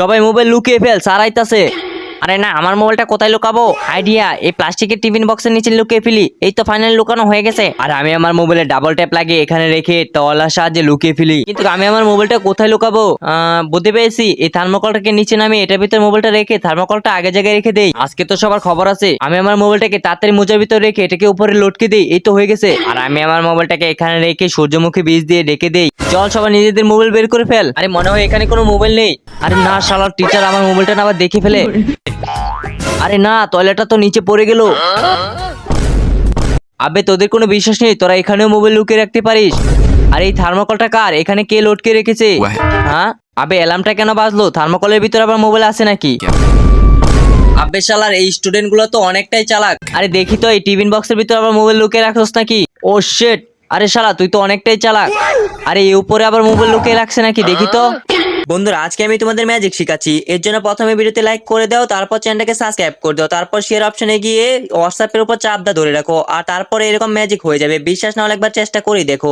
সবাই মোবাইল লুকিয়ে fail, sir আইতাছে। আরে না, আমার মোবাইলটা কোথায় লুকাবো? আইডিয়া, এই প্লাস্টিকের টিফিন বক্সের নিচে লুকিয়ে ফেলি। এই তো ফাইনালি লুকানো হয়ে গেছে। আর আমি আমার মোবাইলে ডাবল ট্যাপ লাগিয়ে এখানে রেখে তলার সাহায্যে লুকিয়ে ফেলি। কিন্তু আমি আমার মোবাইলটা কোথায় লুকাবো? বুঝতে পেরেছি, এই থার্মোকলটাকে নিচে নামিয়ে এটার ভিতরে মোবাইলটা রেখে থার্মোকলটা আগে জায়গায় রেখে দেই। আজকে তো সবার খবর আছে। আমি আমার মোবাইলটাকে তাড়াতাড়ি মোজার ভিতরে রেখে এটাকে উপরে লটকে দেই। এই তো হয়ে গেছে। আর আমি আমার মোবাইলটাকে এখানে রেখে সূর্যমুখী বীজ দিয়ে ডেকে দেই। চল সবাই নিজেদের মোবাইল বের করে ফেল। আরে মনে হয় এখানে কোনো মোবাইল নেই। আরে না, শালা টিচার আমার মোবাইলটা না আবার দেখে ফেলে। আরে না, টয়লেটটা তো নিচে পড়ে গেল। আবে তোদের কোনো বিশ্বাস নেই? তোরা এখানেও মোবাইল লুকিয়ে রাখতে পারিস? আর এই থার্মোকলটা কার? এখানে কে লটকে রেখেছে? হ্যাঁ, আবে অ্যালার্মটা কেন বাজলো? থার্মোকলের ভিতরে আবার মোবাইল আছে নাকি? আবে শালার এই স্টুডেন্ট গুলো তো অনেকটাই চালাক। আরে দেখি তো এই টিফিন বক্সের ভিতরে আবার মোবাইল লুকিয়ে রাখছস নাকি? ও শিট, আরে শালা তুই তো অনেকটাই চালাক। আরে এই উপরে আবার মোবাইল লুকিয়ে রাখছে নাকি, দেখি তো। বন্ধুরা, আজকে আমি তোমাদের ম্যাজিক শিখাচ্ছি। এর জন্য প্রথমে ভিডিওতে লাইক করে দাও, তারপর চ্যানেলটাকে সাবস্ক্রাইব করে দাও, তারপর শেয়ার অপশনে গিয়ে হোয়াটসঅ্যাপের উপর চাপ দা ধরে রাখো, আর তারপরে এরকম ম্যাজিক হয়ে যাবে। বিশ্বাস না হলে একবার চেষ্টা করেই দেখো।